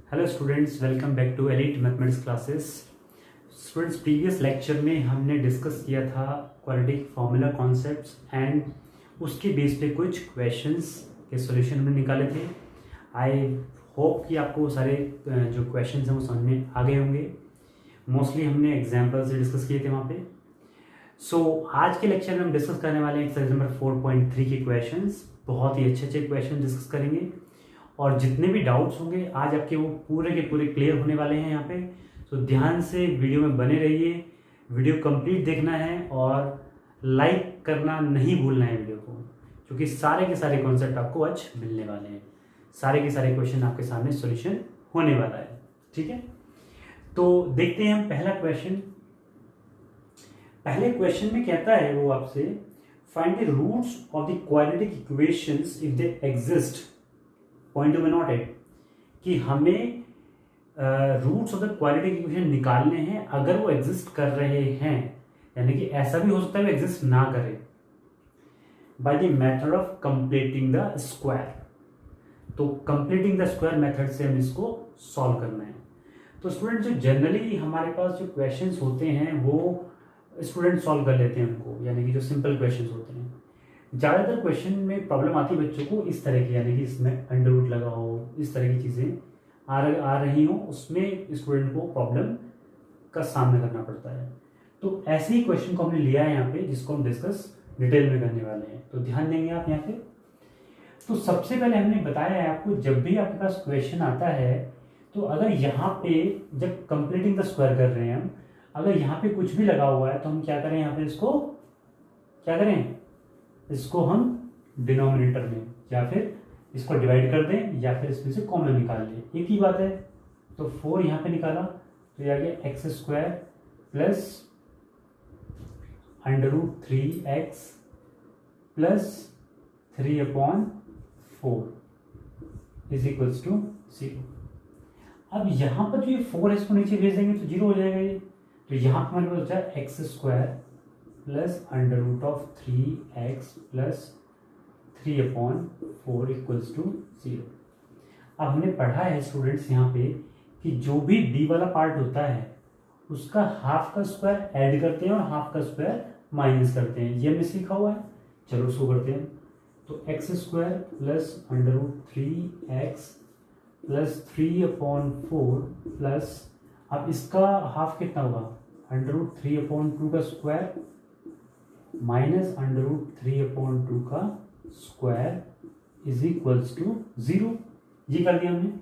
Hello students, welcome back to elite mathematics classes. Students, previous lecture में हमने discuss किया था क्वाड्रेटिक फार्मूला कॉन्सेप्ट्स एंड उसके base पे कुछ क्वेश्चंस के सॉल्यूशन हमने निकाले थे। आई होप कि आपको वो सारे जो क्वेश्चंस हैं वो समझ में आ गए होंगे। मोस्टली हमने एग्जाम्पल से डिस्कस किए थे वहाँ पे। आज के लेक्चर में हम डिस्कस करने वाले हैं एक्सरसाइज नंबर 4.3 के क्वेश्चंस। बहुत ही अच्छे क्वेश्चन डिस्कस करेंगे और जितने भी डाउट्स होंगे आज आपके वो पूरे के पूरे क्लियर होने वाले हैं यहाँ पे। तो ध्यान से वीडियो में बने रहिए, वीडियो कंप्लीट देखना है और लाइक करना नहीं भूलना है वीडियो को, क्योंकि सारे के सारे कॉन्सेप्ट आपको आज मिलने वाले हैं। सारे के सारे क्वेश्चन आपके सामने सॉल्यूशन होने वाला है। ठीक है, तो देखते हैं हम पहला क्वेश्चन। पहले क्वेश्चन में कहता है वो आपसे, find the roots of the quadratic equations if they exist. Point में नोट है कि हमें roots of the quadratic equation निकालने हैं अगर वो एग्जिस्ट कर रहे हैं, यानी कि ऐसा भी हो सकता है वो एग्जिस्ट ना करे, by the method of completing the square. तो कंप्लीटिंग द स्क्वायर मेथड से हम इसको सॉल्व करना है। तो स्टूडेंट, जो जनरली हमारे पास जो क्वेश्चंस होते हैं वो स्टूडेंट सॉल्व कर लेते हैं उनको, यानी कि जो सिंपल क्वेश्चंस होते हैं। ज़्यादातर क्वेश्चन में प्रॉब्लम आती है बच्चों को इस तरह की, यानी कि इसमें अंडर रूट लगा हो, इस तरह की चीज़ें आ रही हो, उसमें स्टूडेंट को प्रॉब्लम का सामना करना पड़ता है। तो ऐसे ही क्वेश्चन को हमने लिया है यहाँ पे, जिसको हम डिस्कस डिटेल में करने वाले हैं। तो ध्यान देंगे आप यहाँ पे। तो सबसे पहले हमने बताया है आपको, जब भी आपके पास क्वेश्चन आता है तो अगर यहाँ पे जब कंप्लीटिंग द स्क्वायर कर रहे हैं हम, अगर यहाँ पे कुछ भी लगा हुआ है तो हम क्या करें, यहाँ पे इसको क्या करें, इसको हम डिनोमिनेटर में या फिर इसको डिवाइड कर दें या फिर इसमें से कॉमन निकाल लें, एक ही बात है। तो 4 यहाँ पे निकाला तो ये आ गया x square plus under root 3x plus 3/4 is equals to 0। अब यहाँ पर जो ये 4 है इसको नीचे भेज देंगे तो 0 हो जाएगा ये। तो यहाँ पर हमारे पास बचा x square plus under root of 3x plus 3/4 equals to 0। अब हमने पढ़ा है स्टूडेंट्स यहाँ पे कि जो भी d वाला पार्ट होता है उसका हाफ का स्क्वायर ऐड करते हैं और हाफ का स्क्वायर माइनस करते हैं। ये मिस लिखा हुआ है, चलो उसको करते हैं। तो x square plus under root 3x plus 3/4 plus, अब इसका हाफ कितना होगा, अंडर रूट 3/2 का स्क्वायर माइनस अंडर रूट 3/2 का स्क्वायर इज इक्वल्स टू 0। ये कर दिया हमने।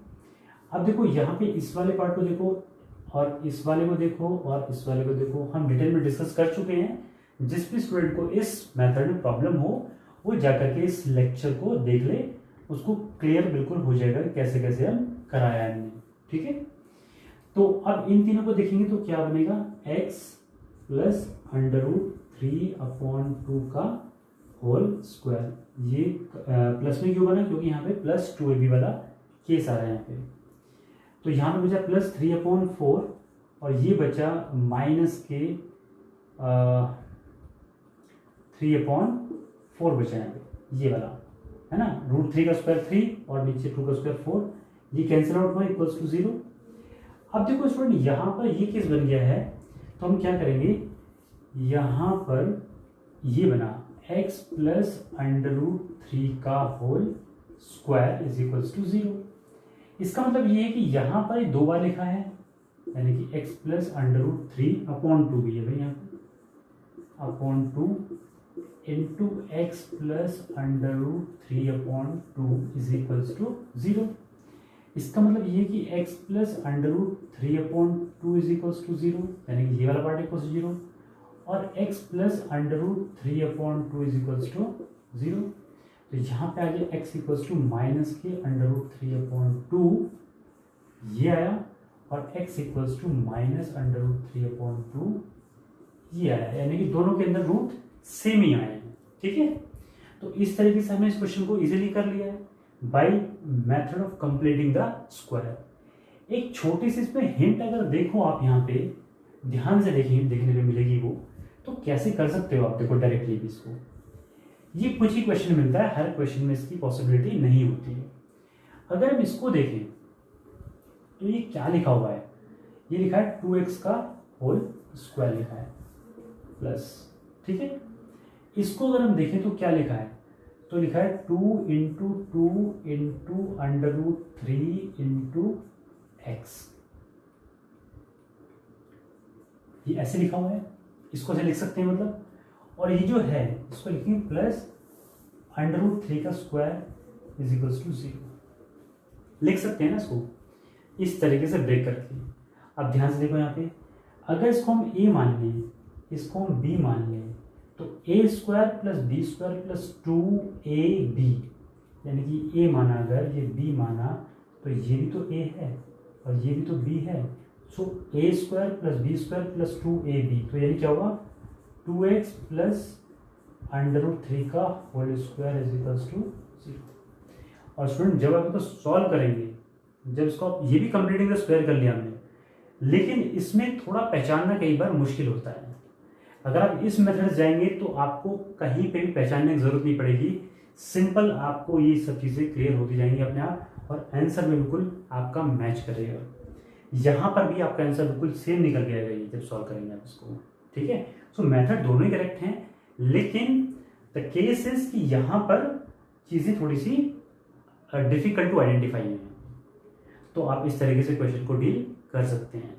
अब देखो यहाँ पे इस वाले पार्ट को देखो और इस वाले को देखो और इस वाले को देखो, हम डिटेल में डिस्कस कर चुके हैं। जिस भी स्टूडेंट को इस मेथड में प्रॉब्लम हो वो जाकर के इस लेक्चर को देख ले, उसको क्लियर बिल्कुल हो जाएगा कैसे कैसे हम कराया हमने। ठीक है, तो अब इन तीनों को देखेंगे तो क्या बनेगा, x प्लस अंडर रूट 3/2 का होल स्क्वायर। ये प्लस में क्यों बना, क्योंकि यहाँ पे प्लस 2ab वाला केस आ रहा है यहाँ पे। तो यहाँ पे बचा प्लस 3/4 और ये बचा माइनस के 3/4 बचा यहाँ पे, ये वाला है ना। रूट 3 का स्क्वायर 3 और नीचे 2 का स्क्वायर 4, ये कैंसिल आउट हुआ इक्वल्स टू 0। अब देखो स्टूडेंट, यहाँ पर ये केस बन गया है तो हम क्या करेंगे, यहाँ पर ये बना x प्लस अंडर रूट 3 का whole square is equals to 0। इसका मतलब ये है कि यहाँ पर 2 बार लिखा है, यानी कि x प्लस अंडर रूट 3/2 भी है भाई, यहाँ पर /2 into x plus under root 3/2 is equals to 0। इसका मतलब ये कि x plus under root 3/2 is equals to 0, यानी कि ये वाला पार्ट इक्वल्स टू 0 और x plus under root 3/2 is equals to 0। तो यहाँ पे आ गया x इक्वल्स टू माइनस के अंडर रूट 3/2 ये आया और x equals to minus under root 3/2 ये आया, यानी कि दोनों के अंदर रूट सेम ही आए हैं। ठीक है, तो इस तरीके से हमने इस क्वेश्चन को इजीली कर लिया है by method of completing the square. एक छोटी सी इसमें हिंट अगर देखो आप यहाँ पे ध्यान से देखने पे मिलेगी वो, तो कैसे कर सकते हो आप, देखो डायरेक्टली भी इसको, ये कुछ ही क्वेश्चन मिलता है, हर क्वेश्चन में इसकी पॉसिबिलिटी नहीं होती है। अगर हम इसको देखें तो ये क्या लिखा हुआ है, ये लिखा है 2x का होल स्क्वायर लिखा है प्लस, ठीक है। इसको अगर हम देखें तो क्या लिखा है, तो लिखा है 2 into 2 into under root 3 into x, ये ऐसे लिखा हुआ है, इसको ऐसे लिख सकते हैं मतलब। और ये जो है इसको लिखेंगे प्लस अंडर रूट 3 का स्क्वायर इज इक्वल्स टू 0, लिख सकते हैं ना इसको इस तरीके से ब्रेक करके। अब ध्यान से देखो यहाँ पे, अगर इसको हम a मान लें, इसको हम b मान लें, तो a square plus b square plus 2ab, यानी कि a माना अगर, ये b माना, तो ये भी तो a है और ये भी तो b है, so a square plus b square plus 2ab, तो यानी क्या होगा 2x प्लस अंडर रूट 3 का whole square is equals to 0। और स्टूडेंट जब आप इसको सॉल्व करेंगे, जब इसको आप, ये भी कंप्लीटिंग द स्क्वायर कर लिया हमने, लेकिन इसमें थोड़ा पहचानना कई बार मुश्किल होता है। अगर आप इस मेथड से जाएंगे तो आपको कहीं पे भी पहचानने की जरूरत नहीं पड़ेगी, सिंपल आपको ये सब चीज़ें क्लियर होती जाएंगी अपने आप, और आंसर में बिल्कुल आपका मैच करेगा। यहाँ पर भी आपका आंसर बिल्कुल सेम निकल के आएगा ये जब सॉल्व करेंगे आप इसको, ठीक है। सो मेथड दोनों ही करेक्ट हैं, लेकिन द केस इज कि यहाँ पर चीज़ें थोड़ी सी डिफिकल्ट टू आइडेंटिफाई है, तो आप इस तरीके से क्वेश्चन को डील कर सकते हैं।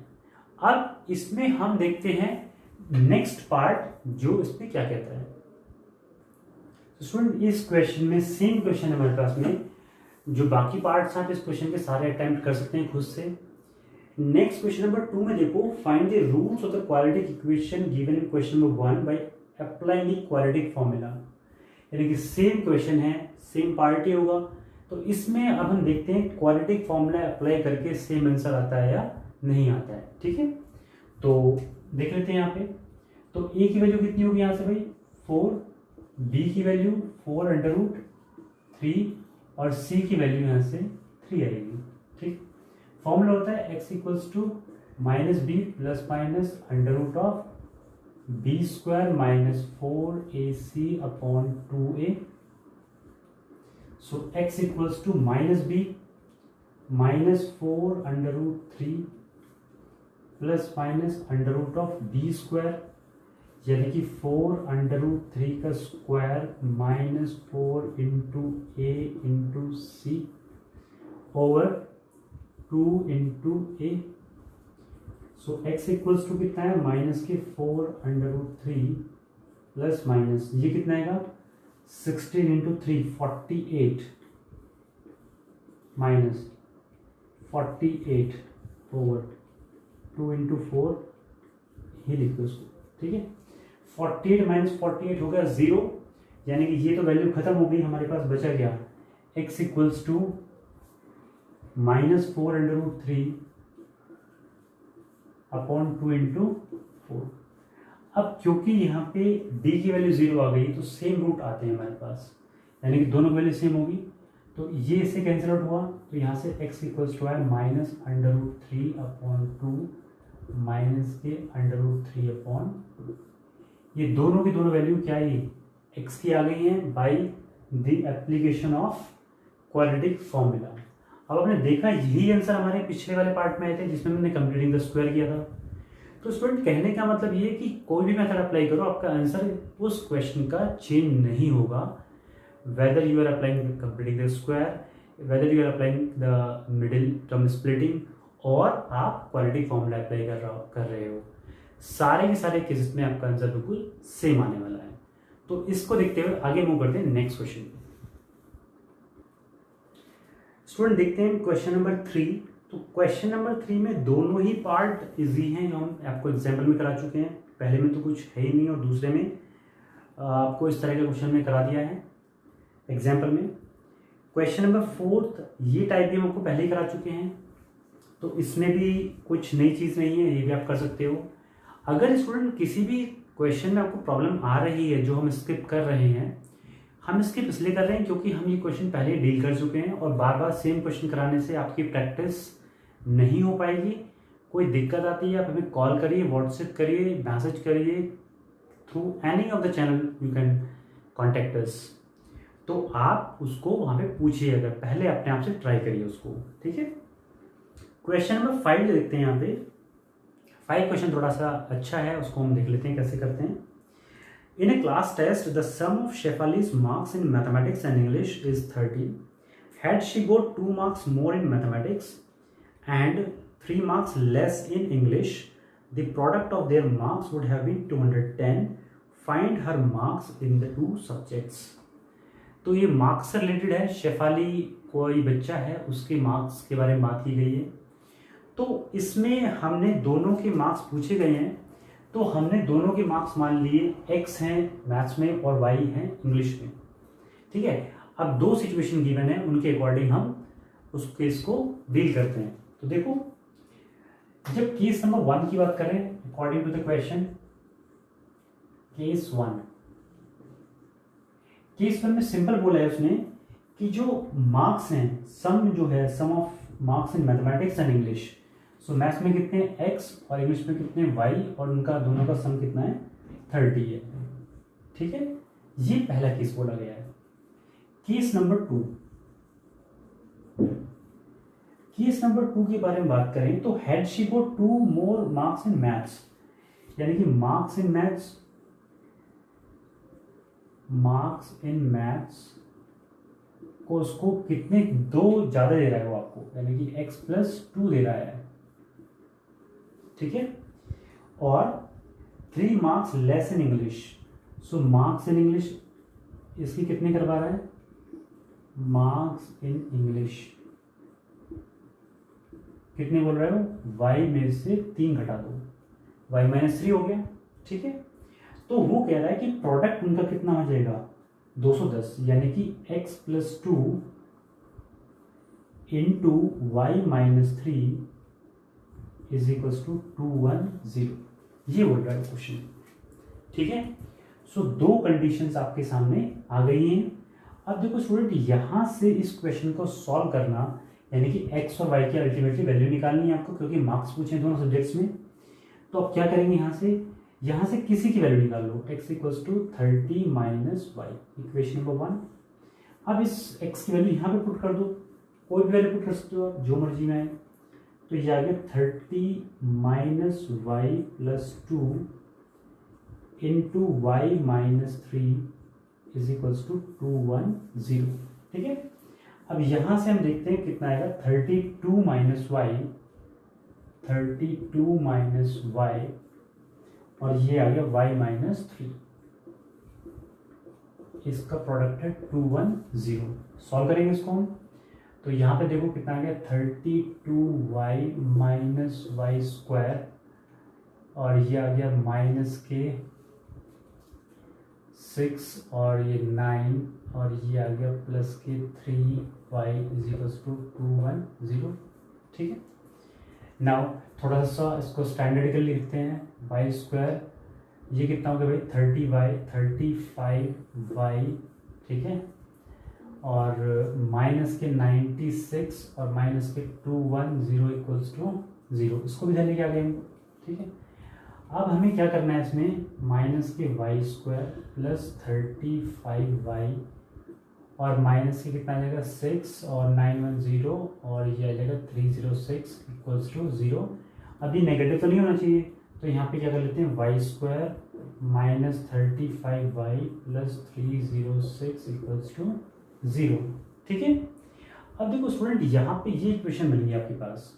अब इसमें हम देखते हैं नेक्स्ट पार्ट, जो इसमें क्या कहता है। स्टूडेंट इस क्वेश्चन में सेम क्वेश्चन है हमारे पास में, जो बाकी पार्ट्स हैं इस क्वेश्चन के सारे अटेम्प्ट कर सकते हैं खुद से। नेक्स्ट क्वेश्चन नंबर 2 में देखो, find the roots of the quadratic equation given in question number 1 by applying the quadratic formula, यानी कि सेम क्वेश्चन है, सेम पार्ट ही होगा। तो इसमें अब हम देखते हैं क्वाड्रेटिक फॉर्मूला अप्लाई करके सेम आंसर आता है या नहीं आता है, ठीक है। तो देख लेते हैं यहाँ पे, तो a की वैल्यू कितनी होगी यहाँ से भाई 4, b की वैल्यू 4 अंडर रूट 3 और c की वैल्यू यहाँ से 3 आएगी, ठीक। फॉर्मूला होता है x equals to minus b plus minus under root of b square minus 4ac upon 2a। So x equals to minus b minus 4 under root 3 plus minus under root of b square, यानी कि 4 under root 3 का square minus 4 into a into c over 2 into a. So x equals to कितना है, minus के 4 under root 3 plus minus ये कितना आएगा 16 into 3 48 minus 48 over 2 into 4 ही लिख दो उसको, ठीक है। 48 माइनस 48 हो गया 0, यानी कि ये तो वैल्यू खत्म हो गई, हमारे पास बचा गया x equals to minus 4 under root 3 upon 2 into 4। अब क्योंकि यहाँ पे d की वैल्यू 0 आ गई तो सेम रूट आते हैं हमारे पास, यानी कि दोनों वैल्यू सेम होगी, तो ये इससे कैंसिल आउट हुआ, तो यहाँ से x इक्वल्स टू है minus under root 3 upon 2 minus के अंडर रूट 3 अपॉन 2। ये दोनों की दोनों वैल्यू क्या है, x की आ गई है by the application of quadratic formula. अब आपने देखा यही आंसर हमारे पिछले वाले पार्ट में आए थे जिसमें हमने कंप्लीटिंग द स्क्वायर किया था। तो स्टूडेंट कहने का मतलब ये कि कोई भी मेथड अप्लाई करो, आपका आंसर उस क्वेश्चन का चेंज नहीं होगा, whether you are applying completing the square, whether you are applying the middle term splitting, और आप क्वाड्रेटिक फॉर्मूला अप्लाई कर रहे हो, सारे के सारे केसेस में आपका आंसर बिल्कुल सेम आने वाला है। तो इसको देखते हुए आगे मूव करते हैं नेक्स्ट क्वेश्चन पे। स्टूडेंट देखते हैं क्वेश्चन नंबर 3। तो क्वेश्चन नंबर 3 में दोनों ही पार्ट इजी हैं, जो हम आपको एग्जाम्पल में करा चुके हैं। पहले में तो कुछ है ही नहीं और दूसरे में आपको इस तरह के क्वेश्चन में करा दिया है एग्जाम्पल में। क्वेश्चन नंबर 4 ये टाइप भी हम आपको पहले ही करा चुके हैं, तो इसमें भी कुछ नई चीज़ नहीं है, ये भी आप कर सकते हो। अगर स्टूडेंट किसी भी क्वेश्चन में आपको प्रॉब्लम आ रही है जो हम स्किप कर रहे हैं, हम स्किप इसलिए कर रहे हैं क्योंकि हम ये क्वेश्चन पहले ही डील कर चुके हैं और बार बार सेम क्वेश्चन कराने से आपकी प्रैक्टिस नहीं हो पाएगी। कोई दिक्कत आती है आप हमें कॉल करिए, व्हाट्सएप करिए, मैसेज करिए, through any of the channel you can contact us. तो आप उसको वहाँ पे पूछिए, अगर पहले अपने आप से ट्राई करिए उसको, ठीक है। क्वेश्चन नंबर 5 देखते हैं। यहाँ पे 5 क्वेश्चन थोड़ा सा अच्छा है, उसको हम देख लेते हैं कैसे करते हैं। In a class test the sum of Shefali's marks in mathematics and English is 30. Had she got 2 marks more in mathematics and 3 marks less in English, the product of their marks would have been 210. Find her marks in the 2 subjects. तो ये marks से related है। शेफाली कोई बच्चा है, उसके marks के बारे में बात की गई है। तो इसमें हमने दोनों के मार्क्स पूछे गए हैं, तो हमने दोनों के मार्क्स मान लिए, x हैं मैथ्स में और y हैं इंग्लिश में। ठीक है, अब 2 सिचुएशन गिवन है, उनके अकॉर्डिंग हम उस केस को डील करते हैं। तो देखो, जब केस नंबर 1 की बात करें, according to the question, case 1 में सिंपल बोला है उसने कि जो मार्क्स हैं, सम जो है, sum of marks in mathematics and English, so maths में कितने x और इंग्लिश में कितने y, और उनका दोनों का सम कितना है 30 है। ठीक है, ये पहला केस बोला गया है। केस नंबर 2 के बारे में बात करें तो had she got 2 more marks in maths, यानी कि मार्क्स इन मैथ्स को उसको कितने 2 ज्यादा दे रहा है वो आपको, यानी कि x+2 दे रहा है। ठीक है, और 3 marks less in English, so marks in English इसकी कितने करवा रहा है, मार्क्स इन इंग्लिश कितने बोल रहे हो, y में से 3 घटा दो, y-3 हो गया। ठीक है, तो वो कह रहा है कि प्रोडक्ट उनका कितना हो जाएगा 210, यानी कि x+2 into y-3 is equals to 210, ये बोल रहा है क्वेश्चन। ठीक है, सो 2 कंडीशंस आपके सामने आ गई हैं। अब देखो स्टूडेंट, यहाँ से इस क्वेश्चन को सॉल्व करना, यानी कि x और y की अल्टीमेटली वैल्यू निकालनी है आपको, क्योंकि मार्क्स पूछे दोनों सब्जेक्ट्स में। तो आप क्या करेंगे, यहाँ से किसी की वैल्यू निकाल लो, x equals to 30 minus y, equation number 1। अब इस x की वैल्यू यहाँ पे पुट कर दो, कोई भी वैल्यू पुट कर सकते हो आप, जो मर्जी में आए। तो ये आ गया 30 minus y plus 2 into y-3 is equals to 210। ठीक है, अब यहां से हम देखते हैं कितना आएगा, 32 माइनस वाई और ये आ गया y-3, इसका प्रोडक्ट है 210। सॉल्व करेंगे इसको हम, तो यहाँ पे देखो कितना आ गया, 32y-y² और ये आ गया माइनस के 6 और ये 9 और ये आ गया प्लस के 3y इज इक्वल्स टू 210। ठीक है, नाउ थोड़ा सा इसको स्टैंडर्डिकली लिखते हैं, y², ये कितना हो गया भाई 35y। ठीक है, और माइनस के 96 और माइनस के 210 इक्वल्स टू 0, इसको भी ध्यान लेके आ गए हम। ठीक है, अब हमें क्या करना है, इसमें माइनस के y² प्लस 35y और माइनस के कितना आ जाएगा 6 और 910 और ये आ जाएगा 306 इक्वल्स टू 0। अभी नेगेटिव तो नहीं होना चाहिए, तो यहाँ पे क्या कर लेते हैं, y² minus 35y plus 306 equals to 0। ठीक है, अब देखो स्टूडेंट, यहाँ पे ये इक्वेशन बन गई आपके पास।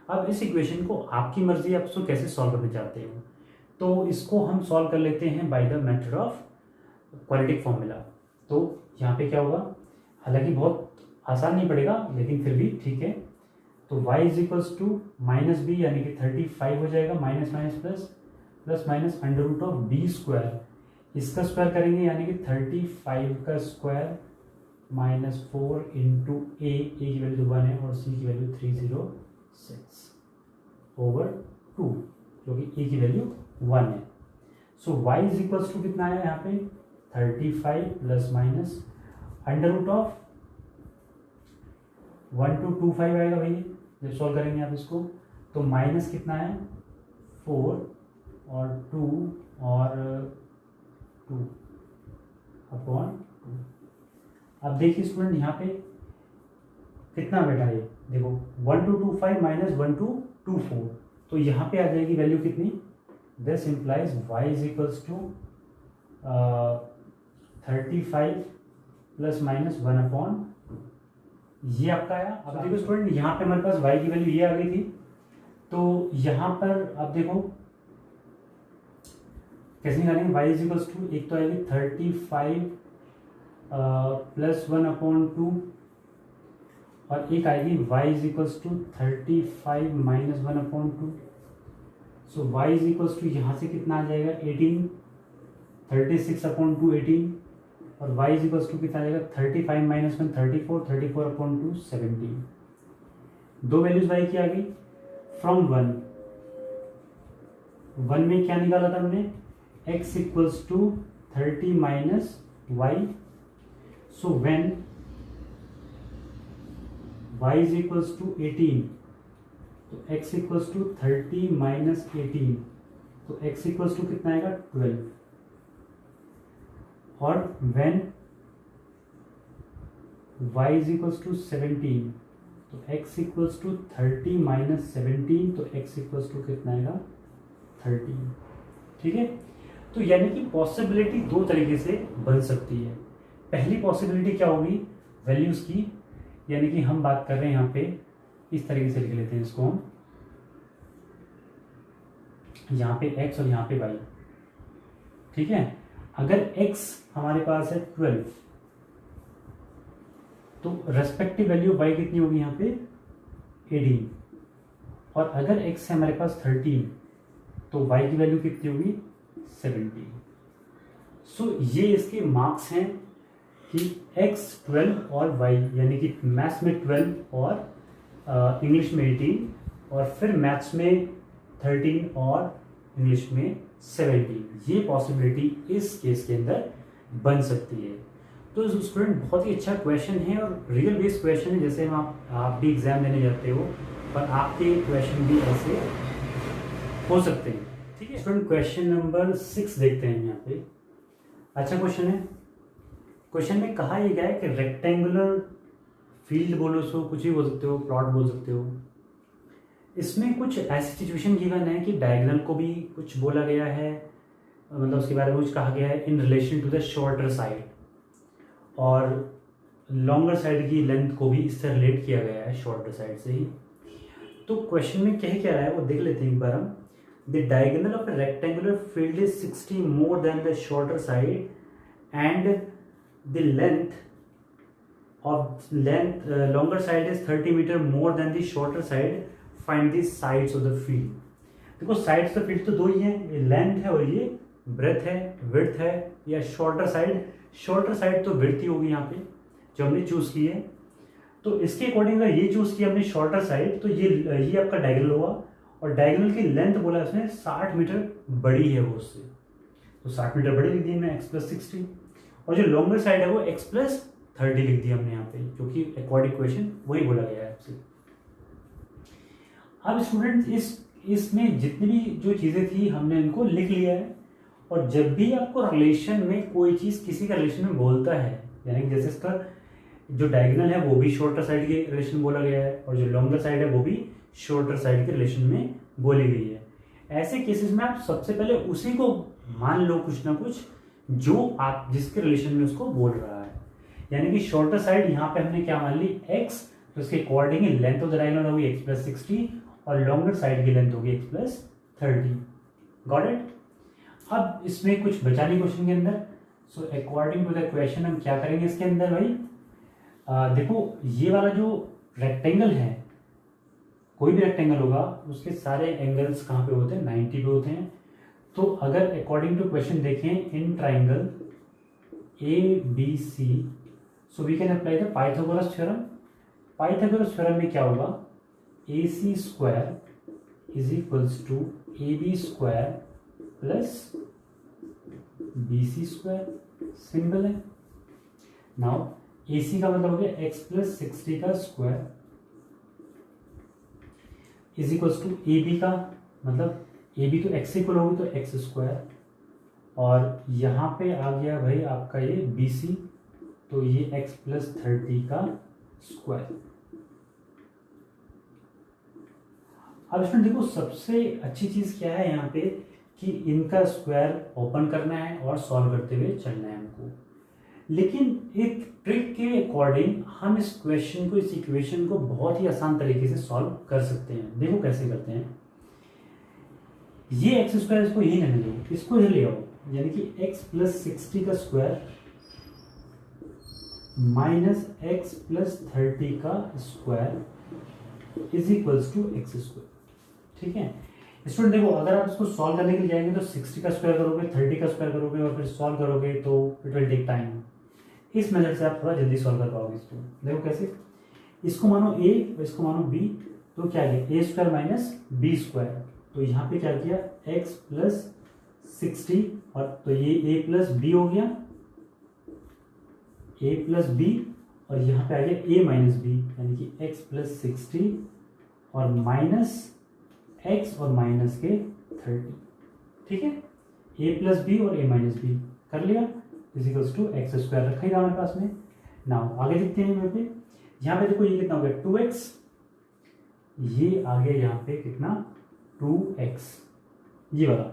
अब इस इक्वेशन को आपकी मर्जी, आप इसको कैसे सॉल्व करना चाहते हो, तो इसको हम सॉल्व कर लेते हैं by the method of quadratic formula. तो यहाँ पे क्या होगा, हालांकि बहुत आसान नहीं पड़ेगा लेकिन फिर भी ठीक है। तो y is equals to minus b, यानी कि 35 हो जाएगा, minus minus plus, plus minus under root of b², इसका स्क्वायर करेंगे यानी कि 35 का स्क्वायर माइनस 4 इंटू ए की वैल्यू 1 है और c की वैल्यू 306 ओवर 2, जो कि a की वैल्यू 1 है। So y is equals to कितना आया यहाँ पे 35 plus minus under root of 1225 आएगा भाई, जब सॉल्व करेंगे आप इसको, तो माइनस कितना है 4 और 2 और 2 अपॉन 2। अब देखिए स्टूडेंट, यहाँ पे कितना बेटा है देखो 1225 माइनस 1224, तो यहाँ पे आ जाएगी वैल्यू कितनी, this implies y is equals to 35 plus minus 1/, ये आपका आया। अब देखो स्टूडेंट, यहाँ पे हमारे पास y की वैल्यू ये आ गई थी, तो यहाँ पर आप देखो कैसे निकालेंगे, y इज इक्वल्स टू, एक तो आएगी 35 प्लस 1/2 और एक आएगी y is equals to 35 minus 1/2। So y is equals to यहाँ से कितना आ जाएगा 18, 36/2 18, और y इज इक्वल्स टू कितना आ जाएगा 35 माइनस 1 34, 34/2 17। दो वैल्यूज y की आ गई। फ्रॉम 1 में क्या निकाला था हमने, x equals to 30 minus y। So when y is equals to 18, तो x इक्वल्स टू 30 माइनस 18, तो x इक्वल्स टू कितना आएगा 12। और when y is equals to 17, तो x इक्वल्स टू 30 माइनस 17, तो x इक्वल्स टू कितना आएगा 13। ठीक है, तो यानी कि पॉसिबिलिटी दो तरीके से बन सकती है। पहली पॉसिबिलिटी क्या होगी, वैल्यूज की, यानी कि हम बात कर रहे हैं यहाँ पे इस तरीके से लिख लेते हैं इसको हम, यहाँ पे x और यहाँ पे y। ठीक है, अगर x हमारे पास है 12, तो रेस्पेक्टिव वैल्यू y कितनी होगी यहाँ पे 18, और अगर x है हमारे पास 13, तो y की वैल्यू कितनी होगी 17। सो ये इसके मार्क्स हैं कि x 12 और y, यानी कि मैथ्स में 12 और इंग्लिश में 18, और फिर मैथ्स में 13 और इंग्लिश में 17, ये पॉसिबिलिटी इस केस के अंदर बन सकती है। तो स्टूडेंट बहुत ही अच्छा क्वेश्चन है और रियल बेस्ड क्वेश्चन है, जैसे हम आप भी एग्जाम देने जाते हो, पर आपके क्वेश्चन भी ऐसे हो सकते हैं। ठीक है स्टूडेंट, क्वेश्चन नंबर 6 देखते हैं यहाँ पे। अच्छा क्वेश्चन है। क्वेश्चन में कहा यह गया है कि रेक्टेंगुलर फील्ड बोलो, सो कुछ भी बोल सकते हो, प्लॉट बोल सकते हो। इसमें कुछ ऐसी सिचुएशन गिवन है कि डायगोनल को भी कुछ बोला गया है, मतलब उसके बारे में कुछ कहा गया है in relation to the shorter side, और लॉन्गर साइड की लेंथ को भी इससे रिलेट किया गया है शॉर्टर साइड से ही। तो क्वेश्चन में क्या रहा है वो देख लेते हैं एक बार हम। The diagonal of a rectangular field is 60 more than the shorter side and the length longer side is 30 metre more than the shorter side, find the sides of the field। देखो साइड्स ऑफ फील्ड तो दो ही हैं, ये length है और ये breath है, width है, या शॉर्टर साइड तो विड्थ ही होगी यहाँ पे जो हमने चूज की है। तो इसके अकॉर्डिंग अगर ये चूज किया हमने शॉर्टर साइड, तो ये आपका डायगोनल हुआ, और डायगोनल की लेंथ बोला उसने 60 मीटर बड़ी है वो उससे, तो 60 मीटर बड़ी लिख दी मैं x + 60, और जो लॉन्गर साइड है वो x + 30 लिख दिया हमने यहाँ पे, क्योंकि अकॉर्डिंग क्वेश्चन वही बोला गया है आपसे। अब स्टूडेंट इसमें जितनी भी जो चीज़ें थी हमने इनको लिख लिया है, और जब भी आपको रिलेशन में कोई चीज़ किसी का रिलेशन में बोलता है, यानी जैसे इसका जो डायगोनल है वो भी शॉर्टर साइड के रिलेशन बोला गया है, और जो लॉन्गर साइड है वो भी शॉर्टर साइड के रिलेशन में बोली गई है, ऐसे केसेस में आप सबसे पहले उसी को मान लो कुछ ना कुछ जो आप जिसके रिलेशन में उसको बोल रहा है। यानी कि शॉर्टर साइड यहाँ पे हमने क्या मान ली x, तो इसके according length of the diagonal होगी x + 60, और लॉन्गर साइड की लेंथ होगी x + 30। Got it. अब इसमें कुछ बचा नहीं क्वेश्चन के अंदर, so according to the question हम क्या करेंगे इसके अंदर भाई, देखो ये वाला जो रेक्टेंगल है, कोई भी रेक्टेंगल होगा उसके सारे एंगल्स कहाँ पे होते हैं 90 पे होते हैं। तो अगर अकॉर्डिंग टू क्वेश्चन देखें in triangle ABC, so we can apply the Pythagoras theorem. Pythagoras theorem में क्या होगा, AC² is equals to AB² plus BC², simple है। नाउ AC का मतलब हो गया x + 60 का square is equals to AB का मतलब AB तो x इक्वल होगी तो x², और यहाँ पे आ गया भाई आपका ये BC, तो ये x + 30 का स्क्वायर। अब इसमें देखो सबसे अच्छी चीज़ क्या है यहाँ पे कि इनका स्क्वायर ओपन करना है और सॉल्व करते हुए चलना है हमको। लेकिन एक ट्रिक के अकॉर्डिंग हम इस क्वेश्चन को, इस इक्वेशन को बहुत ही आसान तरीके से सॉल्व कर सकते हैं। देखो कैसे करते हैं। ये एक्स स्क्वायर इसको यही रहने दो, इसको इधर ले आओ, यानी कि एक्स प्लस 60 का स्क्वायर माइनस एक्स प्लस 30 का square is equals to x square. ठीक है स्टूडेंट, देखो अगर आप इसको सॉल्व करने के लिए जाएंगे तो 60 का स्क्वायर करोगे, 30 का स्क्वायर करोगे और फिर सॉल्व करोगे तो इट विल टेक टाइम। इस मेथड से आप थोड़ा जल्दी सॉल्व कर पाओगे इसको। देखो कैसे, इसको मानो a और इसको मानो b, तो क्या किया a square minus b square, तो यहाँ पे क्या किया x प्लस 60 और तो ये a प्लस b हो गया, a प्लस b और यहाँ पे आ गया a माइनस b, यानी कि x प्लस 60 और माइनस x और माइनस के 30। ठीक है, a प्लस b और a माइनस b कर लिया is equals to x square रखा ही हमारे पास में। नाउ आगे देखते हैं। यहाँ पे देखो ये कितना हो गया 2x, ये आ गया यहाँ पे कितना 2x ये वाला,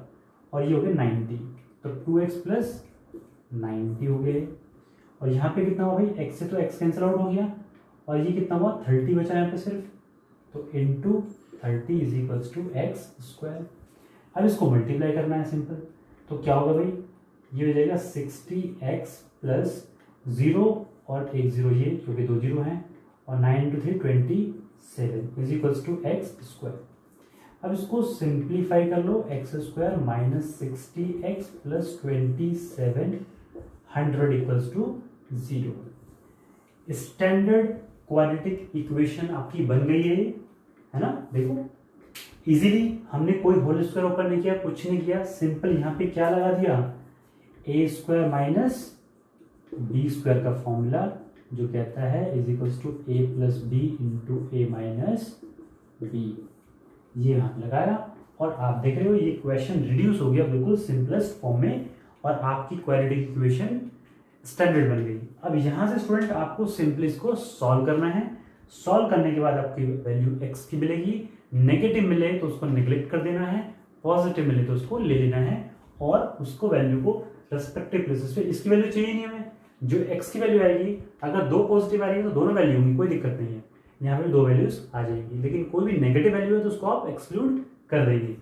और ये हो गया 90, तो 2x प्लस 90 हो गए। और यहाँ पे कितना हुआ भाई, x से तो x कैंसिल आउट हो गया और ये कितना हुआ 30 बचा यहाँ पे सिर्फ, तो into 30 is equals to x square. अब इसको मल्टीप्लाई करना है सिंपल, तो क्या होगा भाई, ये हो जाएगा 60x प्लस 0 और 1 0 ये क्योंकि 2 0 हैं, और 9 into 3 27 is equals to x square. अब इसको सिंप्लीफाई कर लो, x square minus 60x plus 27 100 equals to 0। Standard quadratic equation आपकी बन गई है ना। देखो इजीली हमने कोई होल स्क्वायर ओपन नहीं किया, कुछ नहीं किया, सिंपल यहाँ पे क्या लगा दिया a square minus b square का फॉर्मूला जो कहता है is equals to a plus b into a minus b, ये यहाँ लगाया और आप देख रहे हो ये क्वेश्चन रिड्यूस हो गया बिल्कुल सिंपलेस्ट फॉर्म में और आपकी क्वाड्रेटिक इक्वेशन स्टैंडर्ड बन गई। अब यहाँ से स्टूडेंट आपको सिंपली इसको सॉल्व करना है। सॉल्व करने के बाद आपकी वैल्यू x की मिलेगी, नेगेटिव मिले तो उसको नेग्लेक्ट कर देना है, पॉजिटिव मिले तो उसको ले लेना है और उसको वैल्यू को रेस्पेक्टिव प्लेसेस पे, इसकी वैल्यू चाहिए नहीं हमें, जो x की वैल्यू आएगी अगर 2 पॉजिटिव आ रही है तो दोनों वैल्यू होंगी, कोई दिक्कत नहीं है, यहाँ पे 2 वैल्यूज आ जाएंगी, लेकिन कोई भी नेगेटिव वैल्यू है तो उसको आप एक्सक्लूड कर देंगे।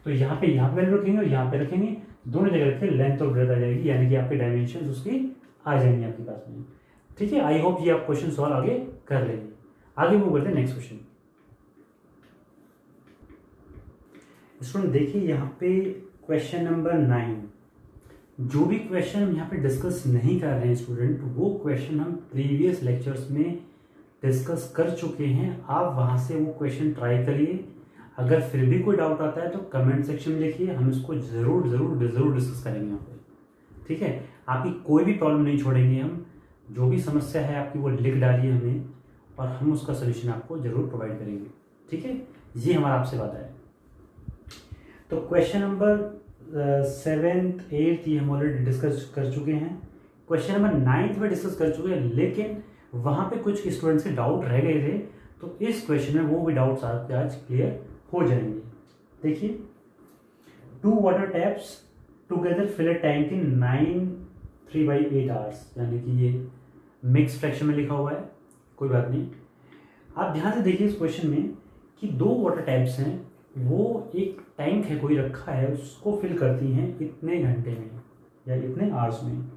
तो यहाँ पे वैल्यू रखेंगे और यहाँ पे रखेंगे, दोनों जगह रखें, लेंथ और ब्रेथ आ जाएगी, यानी कि आपके डायमेंशन उसकी आ जाएंगे आपके पास में। ठीक है, आई होप ये आप क्वेश्चन सॉल्व आगे कर लेंगे। आगे मूव करते हैं नेक्स्ट क्वेश्चन। स्टूडेंट देखिए यहाँ पे क्वेश्चन नंबर 9, जो भी क्वेश्चन हम यहाँ पे डिस्कस नहीं कर रहे हैं स्टूडेंट, वो क्वेश्चन हम प्रीवियस लेक्चर्स में डिस्कस कर चुके हैं। आप वहाँ से वो क्वेश्चन ट्राई करिए, अगर फिर भी कोई डाउट आता है तो कमेंट सेक्शन में लिखिए, हम इसको जरूर जरूर जरूर डिस्कस करेंगे यहाँ पे। ठीक है, आपकी कोई भी प्रॉब्लम नहीं छोड़ेंगे हम, जो भी समस्या है आपकी वो लिख डालिए हमें और हम उसका सोल्यूशन आपको जरूर प्रोवाइड करेंगे। ठीक है, ये हमारा आपसे वादा है। तो क्वेश्चन नंबर 7th 8th ये हम ऑलरेडी डिस्कस कर चुके हैं, क्वेश्चन नंबर 9th में डिस्कस कर चुके हैं, लेकिन वहाँ पे कुछ स्टूडेंट्स के डाउट रह गए थे, तो इस क्वेश्चन में वो भी डाउट्स आपके आज क्लियर हो जाएंगे। देखिए 2 water taps together fill a tank in 3/8 hours, यानी कि ये मिक्स फ्रैक्शन में लिखा हुआ है, कोई बात नहीं। आप ध्यान से देखिए इस क्वेश्चन में कि 2 वाटर टैप्स हैं, वो एक टैंक है कोई रखा है, उसको फिल करती हैं इतने घंटे में या इतने आवर्स में।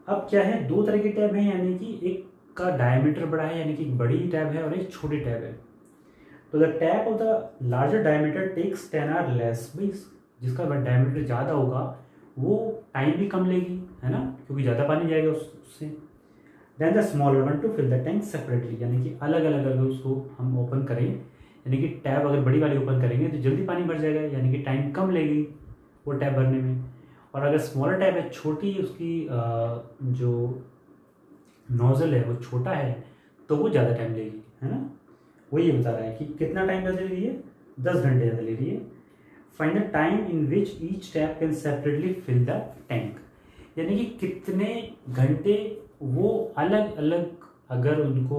अब क्या है, 2 तरह के टैब हैं, यानी कि एक का डायमीटर बड़ा है, यानी कि एक बड़ी टैब है और एक छोटी टैब है। तो the tap of the larger diameter takes 10 hour less, भाई जिसका डायमीटर ज़्यादा होगा वो टाइम भी कम लेगी, है ना, क्योंकि ज़्यादा पानी जाएगा उससे। Then the smaller one to fill the tank separately, यानी कि अलग अलग अगर उसको हम ओपन करें, यानी कि टैब अगर बड़ी वाली ओपन करेंगे तो जल्दी पानी भर जाएगा, यानी कि टाइम कम लेगी वो टैब भरने में। और अगर स्मॉलर टैब है, छोटी उसकी जो नोजल है वो छोटा है, तो वो ज़्यादा टाइम लेगी, है ना। वो ये बता रहा है कि कितना टाइम ज़्यादा ले रही है, 10 घंटे ज़्यादा ले रही है। Find the time in which each tap can separately fill the tank, यानी कि कितने घंटे वो अलग अलग अगर उनको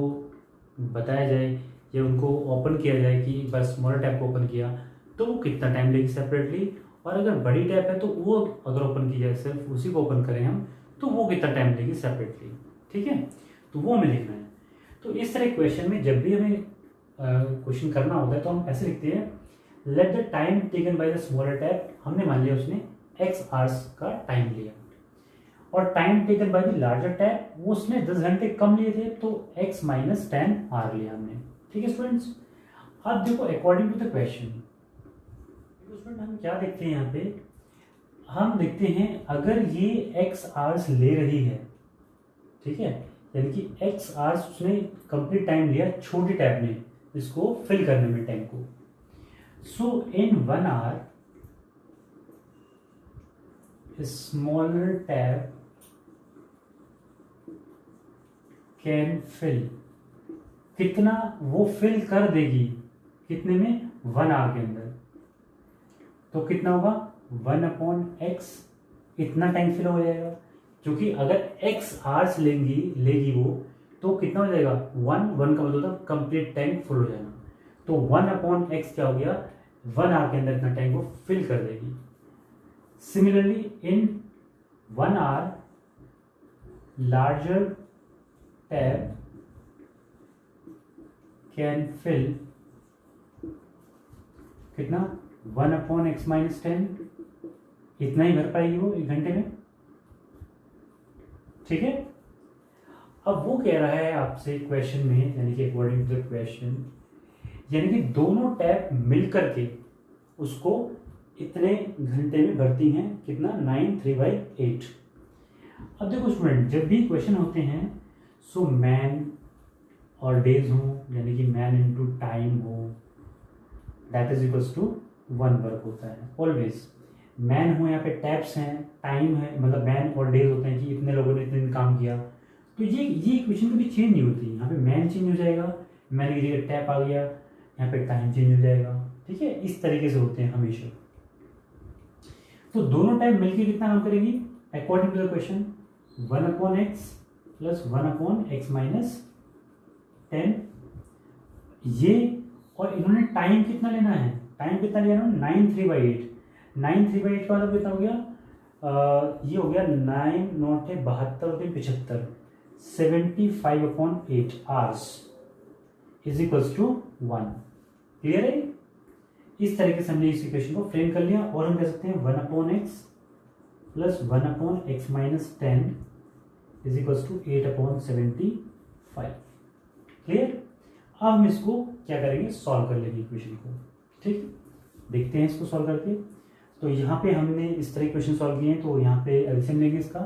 बताया जाए या उनको ओपन किया जाए कि एक बार स्मॉलर टैब को ओपन किया तो वो कितना टाइम लेगी सेपरेटली, और अगर बड़ी टैब है तो वो अगर ओपन की जाए सिर्फ उसी को ओपन करें हम तो वो कितना टाइम लेगी सेपरेटली। ठीक है, तो वो हमें लिखना है। तो इस तरह क्वेश्चन में जब भी हमें क्वेश्चन करना होता है तो हम ऐसे लिखते हैं, let the time taken by the smaller tab, हमने मान लिया उसने x आवर्स का टाइम लिया, और time taken by the larger tab वो उसने 10 घंटे कम लिए थे तो x माइनस 10 आवर लिया हमने। ठीक है स्टूडेंट्स, अब देखो according to the question student हम क्या देखते हैं यहाँ पे, हम देखते हैं अगर ये x आवर्स ले रही है, ठीक है, यानी कि x आवर्स उसने कंप्लीट टाइम लिया छोटी टैब में इसको फिल करने में टाइम को, so in 1 hour smaller tap can fill, कितना वो फिल कर देगी, कितने में, 1 आवर के अंदर, तो कितना होगा 1/x, इतना टाइम फिल हो जाएगा, क्योंकि अगर x आवर्स लेगी वो तो कितना हो जाएगा 1 का मतलब कंप्लीट टाइम फुल हो जाना, तो 1/x क्या हो गया 1 आवर के अंदर इतना टाइम वो फिल कर देगी। Similarly in 1 hour larger tap can fill कितना 1/x माइनस 10, इतना ही भर पाएगी वो 1 घंटे में। ठीक है, अब वो कह रहा है आपसे क्वेश्चन में, यानी कि अकॉर्डिंग टू द क्वेश्चन, यानी कि दोनों टैब मिलकर के उसको इतने घंटे में भरती हैं, कितना 9 3/8। अब देखो स्टूडेंट, जब भी क्वेश्चन होते हैं सो मैन और डेज हो, यानी कि मैन इनटू टाइम हो, that is equals to 1 work होता है ऑलवेज। मैन हो, यहाँ पे टैब्स हैं, टाइम है, मतलब मैन और डेज होते हैं कि इतने लोगों ने इतने दिन काम किया, तो ये इक्वेशन कभी चेंज नहीं होती। यहाँ पे मैन चेंज हो जाएगा, मैन की जगह टैप आ गया, यहाँ पे टाइम चेंज हो जाएगा। ठीक है, इस तरीके से होते हैं हमेशा। तो दोनों टाइम मिलके कितना काम करेंगी according to the question, 1/x plus 1/x minus 10, ये, और इन्होंने टाइम कितना लेना है, टाइम कितना लेना है 9 3/8, 9 3/8 का मतलब कितना हो गया, ये हो गया 9 नॉट है 72 75, 75/8 hours is equals to 1। Clear है, इस तरीके से हमने इस इक्वेशन को फ्रेम कर लिया, और हम कह सकते हैं 1/x plus 1/x minus 10 is equals to 8/75। Clear, अब हम इसको क्या करेंगे, सॉल्व कर लेंगे इक्वेशन को। ठीक, देखते हैं इसको सॉल्व करके। तो यहाँ पे हमने इस तरह क्वेश्चन सॉल्व किए हैं, तो यहाँ पे एलसीएम लेंगे इसका,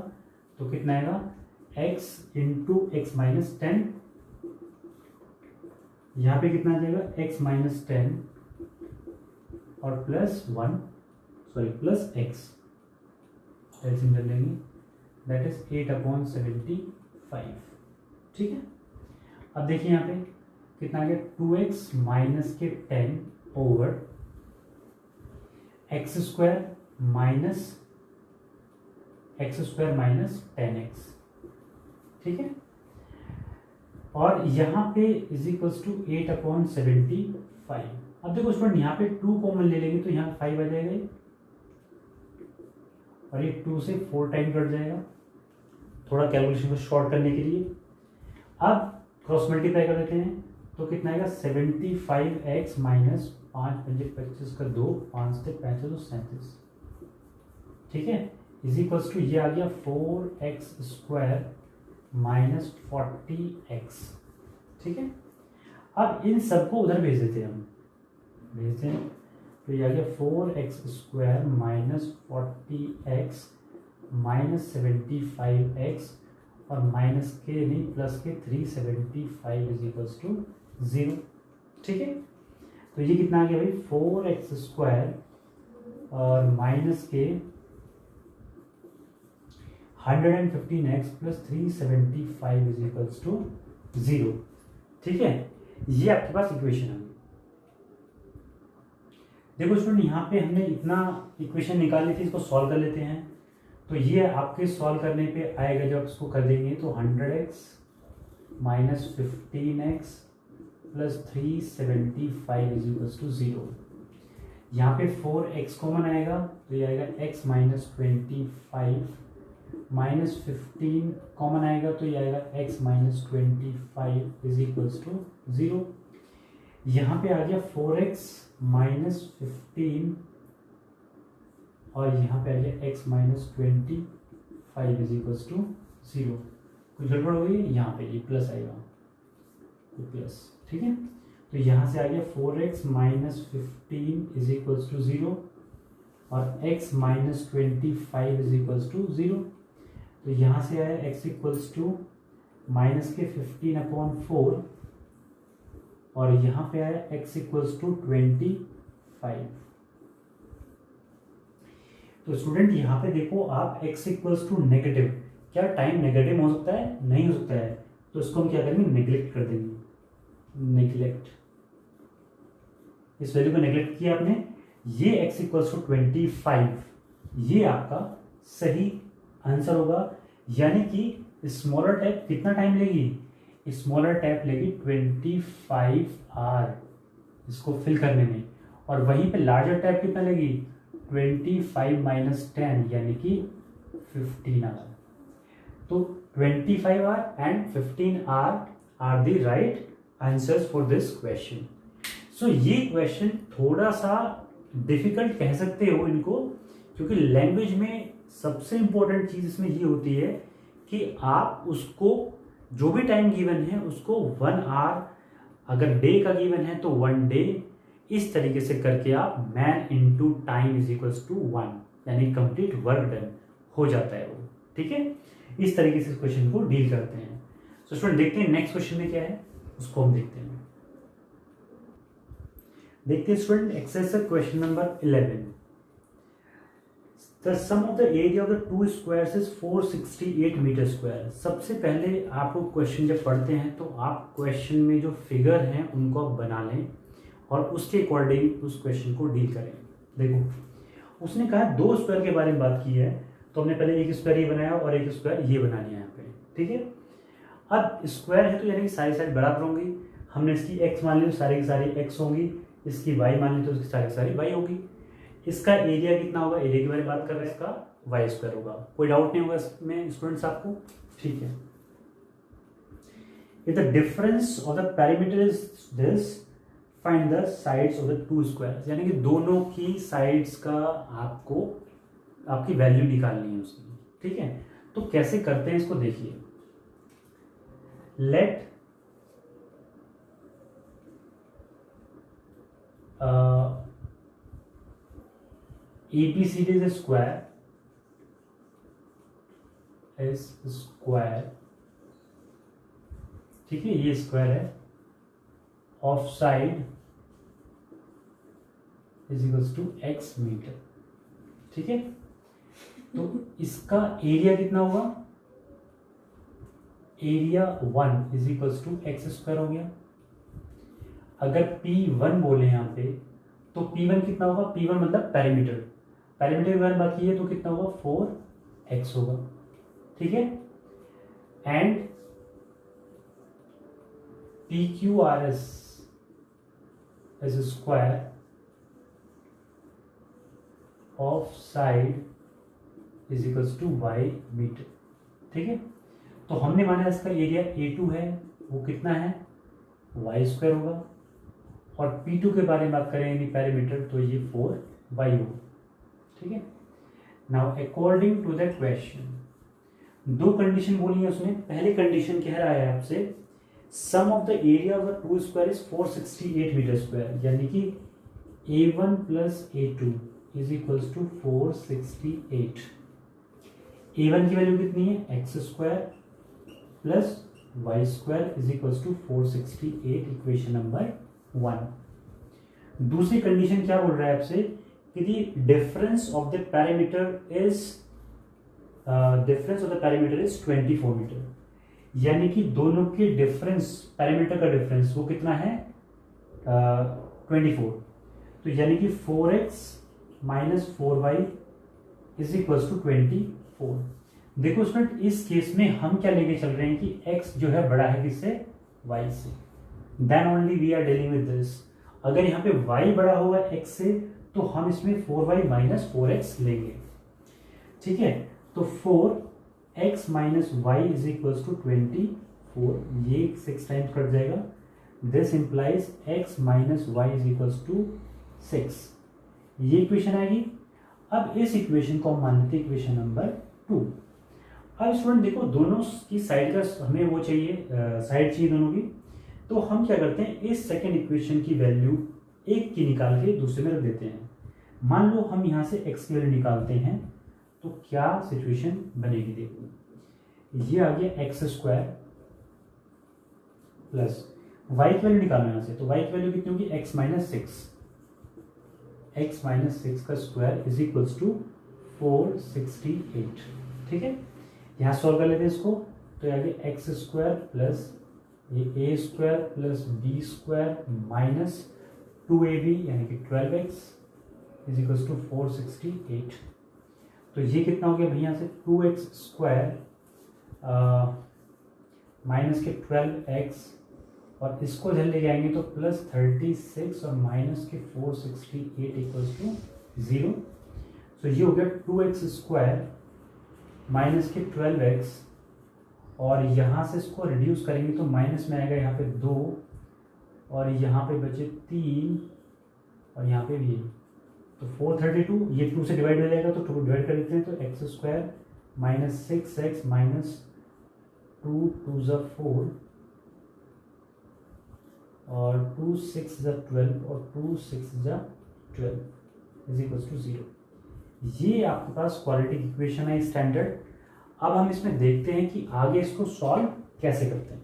तो कितना आएगा x इंटू एक्स माइनस 10, यहाँ पे कितना आ जाएगा x माइनस 10 और plus 1, sorry plus x, LCM कर लेंगे, दैट इज 8/75। ठीक है, अब देखिए यहाँ पे कितना आ गया 2x माइनस के 10 over x square minus 10x। ठीक है, और यहाँ पे इज इक्वल्स टू 8/75। अब देखो स्टूडेंट, यहाँ पे 2 कॉमन ले लेंगे तो यहाँ 5 आ जाएगा, और ये 2 से 4 टाइम कट जाएगा, थोड़ा कैलकुलेशन को शॉर्ट करने के लिए। अब क्रॉस मल्टीप्लाई कर देते हैं, तो कितना आएगा 75x माइनस 5 × 25 का 2, 5 से 35 तो 37। ठीक है, इज इक्वल्स टू ये आ गया 4x स्क्वायर माइनस 40x। ठीक है, अब इन सबको उधर भेज देते हैं, हम भेजते हैं, तो ये आ गया 4x square minus 40x minus 75x, और माइनस के नहीं प्लस के 375 इज इक्वल्स टू 0। ठीक है, तो ये कितना आ गया भाई 4x स्क्वायर और माइनस के 115x plus 375 is equals to 0। ठीक है, ये आपके पास इक्वेशन है। देखो स्टूडेंट, यहाँ पे हमने इतना इक्वेशन निकाली थी, इसको सॉल्व कर लेते हैं। तो ये आपके सॉल्व करने पे आएगा, जब इसको कर देंगे तो 100x minus 15x plus 375 is equals to 0। यहाँ पे 4x कॉमन आएगा तो ये आएगा x माइनस 25, माइनस 15 कॉमन आएगा तो ये आएगा x minus 25 is equals to 0। यहाँ पे आ गया 4x माइनस 15 और यहाँ पे आ गया x minus 25 is equals to 0। कुछ गड़बड़ हो गई, यहाँ पे ये प्लस आएगा, ये प्लस, ठीक है। तो यहाँ से आ गया 4x minus 15 is equals to 0 और x minus 25 is equals to 0। तो यहाँ से आया x इक्वल्स टू माइनस के 15/4 और यहाँ पे आया x इक्वल्स टू 25। तो स्टूडेंट यहाँ पे देखो आप x इक्वल्स टू नेगेटिव, क्या टाइम नेगेटिव हो सकता है? नहीं हो सकता है। तो इसको हम क्या करेंगे, नेग्लेक्ट कर देंगे, नेग्लेक्ट, इस वैल्यू को नेग्लेक्ट किया आपने। ये x इक्वल्स टू 25, ये आपका सही आंसर होगा। यानी कि स्मॉलर टैप कितना टाइम लेगी? स्मॉलर टैप लेगी 25 आवर इसको फिल करने में, और वहीं पे लार्जर टैप कितना लेगी? 25 माइनस 10 यानी कि 15 आवर। तो 25 hour and 15 hour are the right answers for this question. So ये क्वेश्चन थोड़ा सा डिफिकल्ट कह सकते हो इनको, क्योंकि लैंग्वेज में सबसे इंपॉर्टेंट चीज इसमें ये होती है कि आप उसको जो भी टाइम गिवन है उसको 1 आवर, अगर डे का गिवन है तो 1 डे, इस तरीके से करके आप man into time is equals to 1 यानी कंप्लीट वर्क डन हो जाता है वो, ठीक है। इस तरीके से इस क्वेश्चन को डील करते हैं। सो स्टूडेंट देखते हैं नेक्स्ट क्वेश्चन में क्या है, उसको हम देखते हैं। देखते हैं student exercise question number 11। The sum of the area of the two squares is 468 metre square. सबसे पहले आप लोग क्वेश्चन जब पढ़ते हैं तो आप क्वेश्चन में जो फिगर हैं उनको आप बना लें और उसके अकॉर्डिंग उस क्वेश्चन को डील करें। देखो उसने कहा 2 स्क्वायर के बारे में बात की है, तो हमने पहले एक स्क्वायर ये बनाया और एक स्क्वायर ये बना लिया यहाँ पे, ठीक है। अब स्क्वायर है तो यानी कि सारी साइड बराबर होंगी। हमने इसकी x मान ली तो सारी की सारी x होंगी, इसकी y मान ली तो इसकी सारी सारी y होगी। इसका एरिया कितना होगा, एरिया के बारे में बात कर रहे हैं, इसका वाई स्क्वायर होगा। कोई डाउट नहीं होगा इसमें स्टूडेंट्स आपको, ठीक है। If the difference of the perimeter is this, find the sides of the to squares, यानी कि दोनों की साइड्स का आपको आपकी वैल्यू निकालनी है उसकी, ठीक है। तो कैसे करते हैं इसको देखिए। लेट ABCD is square, ठीक है, ये स्क्वायर है। Of side is equals to x metre, ठीक है। तो इसका एरिया कितना होगा, area 1 is equals to x square हो गया। अगर P1 बोले यहाँ पे तो P1 कितना होगा, P1 मतलब पेरीमीटर, पेरीमीटर के बारे में बात की है तो कितना होगा 4x होगा, ठीक है। And PQRS is square of side is equals to y metre, ठीक है। तो हमने माना इसका एरिया A2 है, वो कितना है y स्क्वायर होगा, और P2 के बारे में बात करें यानी पेरीमीटर तो ये 4y होगा, ठीक है। Now according to the question 2 condition बोली है उसने। पहली कंडीशन कह रहा है आपसे sum of the area of the two square is 468 metre square, यानी कि A1 plus A2 is equals to 468। A1 की वैल्यू कितनी है, x square plus y square is equals to 468, equation number 1। दूसरी कंडीशन क्या बोल रहा है आपसे कि the difference of the parameter is 24 metre, यानी कि दोनों के डिफरेंस, पैरामीटर का डिफरेंस वो कितना है 24। तो यानी कि 4x minus 4y is equals to 24। देखो स्टूडेंट इस केस में हम क्या लेके चल रहे हैं कि x जो है बड़ा है किससे, y से, then only we are dealing with this. अगर यहाँ पे y बड़ा होगा x से तो हम इसमें 4y माइनस 4x लेंगे, ठीक है। तो 4x minus y is equals to 24, ये 6 टाइम्स कट जाएगा। This implies x minus y is equals to 6, ये इक्वेशन आएगी। अब इस इक्वेशन को हम मान लेते हैं इक्वेशन नंबर 2। अब स्टूडेंट देखो, दोनों की साइड का हमें वो चाहिए, साइड चाहिए दोनों की। तो हम क्या करते हैं, इस सेकेंड इक्वेशन की वैल्यू एक की निकाल के दूसरे में रख देते हैं। मान लो हम यहाँ से x की वैल्यू निकालते हैं तो क्या सिचुएशन बनेगी, देखो ये आ गया एक्स स्क्वायर प्लस y की वैल्यू निकालना यहाँ से, तो y की वैल्यू कितनी होगी, x माइनस 6, x माइनस 6 का स्क्वायर इज इक्वल्स टू 468, ठीक है। यहाँ सॉल्व कर लेते हैं इसको, तो यहाँ गया एक्स स्क्वायर प्लस ये a square plus b square minus 2ab यानी कि 12x इज इक्वल्स टू 468। तो ये कितना हो गया भैया से 2x स्क्वायर माइनस के 12x, और इसको जब लेके आएंगे तो प्लस 36 और माइनस के 468 इक्वल्स टू 0। तो ये हो गया 2x स्क्वायर माइनस के 12x, और यहाँ से इसको रिड्यूस करेंगे तो माइनस में आएगा यहाँ पे 2, और यहाँ पे बचे 3, और यहाँ पे भी, तो 432, ये 2 से डिवाइड हो जाएगा तो 2 डिवाइड कर देते हैं, तो x square minus 6x minus 2 2 ज़ा 4 और 2 6 ज़ा 12 और 2 6 ज़ा 12 इज इक्वल्स टू 0। ये आपके पास क्वाड्रेटिक इक्वेशन है स्टैंडर्ड। अब हम इसमें देखते हैं कि आगे इसको सॉल्व कैसे करते हैं।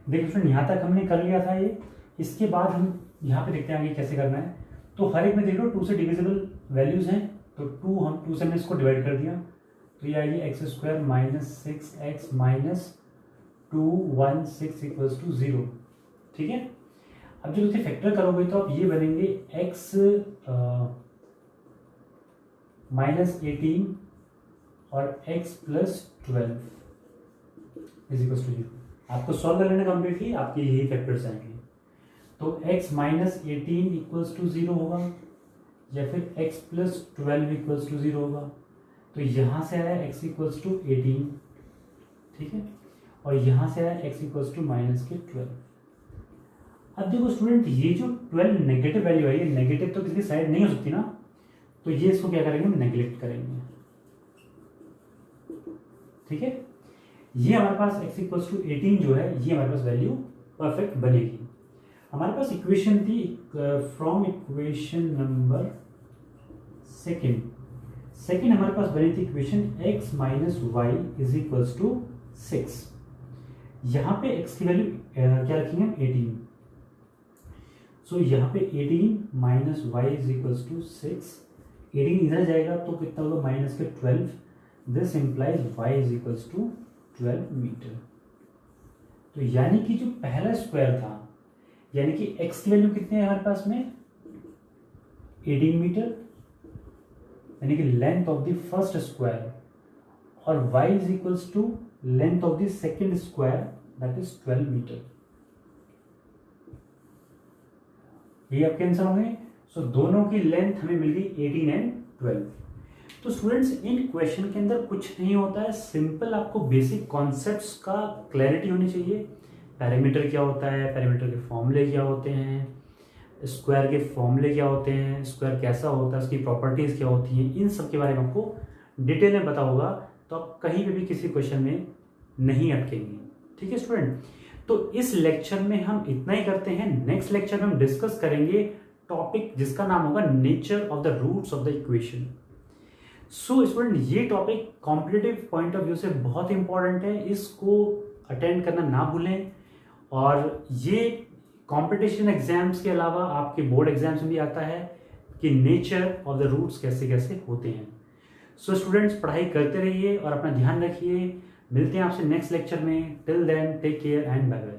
देखिए फ्रेंड, यहाँ तक हमने कर लिया था ये, इसके बाद हम यहाँ पे देखते हैं आगे कैसे करना है। तो हर एक में देख लो 2 से डिविजिबल वैल्यूज हैं, तो 2 से हमने इसको डिवाइड कर दिया, तो ये आएगी x square minus 6x minus 216 equals to 0, ठीक है। अब जब इसे फैक्टर करोगे तो आप ये बनेंगे x माइनस 18 और x plus 12 is equals to 0। आपको सॉल्व कर लेना कम्प्लीटली, आपके यही फैक्टर्स आएंगे। तो x माइनस 18 इक्वल्स टू 0 होगा, या फिर x प्लस 12 इक्वल्स टू 0 होगा। तो यहाँ से आया x इक्वल्स टू 18, ठीक है, और यहाँ से आया x इक्वल्स टू माइनस के 12। अब देखो स्टूडेंट, ये जो 12 नेगेटिव वैल्यू है, ये नेगेटिव तो किसी साइड नहीं हो सकती ना, तो ये इसको क्या करेंगे, नेग्लेक्ट करेंगे, ठीक है। ये हमारे पास x इक्वल्स टू 18 जो है, ये हमारे पास वैल्यू परफेक्ट बनेगी। हमारे पास इक्वेशन थी फ्रॉम इक्वेशन नंबर सेकेंड हमारे पास बनी थी equation x minus y is equals to 6। यहाँ पे x की वैल्यू क्या रखेंगे हम, 18। सो यहाँ पे 18 minus y is equals to 6, 18 इधर जाएगा तो कितना होगा, माइनस के 12। This implies y is equals to 12 metre. तो यानी कि जो पहला स्क्वायर था, यानी कि x की वैल्यू कितनी है हमारे पास में, 18 मीटर, यानी कि length of the first square, और y is equals to length of the second square that is 12 metre. ये आपके आंसर होंगे। सो दोनों की लेंथ हमें मिल गई 18 एंड 12। तो स्टूडेंट्स, इन क्वेश्चन के अंदर कुछ नहीं होता है, सिंपल आपको बेसिक कॉन्सेप्ट्स का क्लैरिटी होनी चाहिए। पैरामीटर क्या होता है, पैरामीटर के फॉर्मूले क्या होते हैं, स्क्वायर के फॉर्मूले क्या होते हैं, स्क्वायर कैसा होता है, उसकी प्रॉपर्टीज़ क्या होती हैं, इन सब के बारे में आपको डिटेल में पता होगा, तो आप कहीं पे भी किसी क्वेश्चन में नहीं अटकेंगे, ठीक है स्टूडेंट। तो इस लेक्चर में हम इतना ही करते हैं। नेक्स्ट लेक्चर में हम डिस्कस करेंगे टॉपिक जिसका नाम होगा nature of the roots of the equation. So student, ये topic competitive point of view से बहुत इंपॉर्टेंट है, इसको अटेंड करना ना भूलें। और ये कंपटीशन एग्जाम्स के अलावा आपके बोर्ड एग्जाम्स में भी आता है कि नेचर ऑफ द रूट्स कैसे कैसे होते हैं। सो स्टूडेंट्स, पढ़ाई करते रहिए और अपना ध्यान रखिए। मिलते हैं आपसे नेक्स्ट लेक्चर में। Till then take care and bye bye.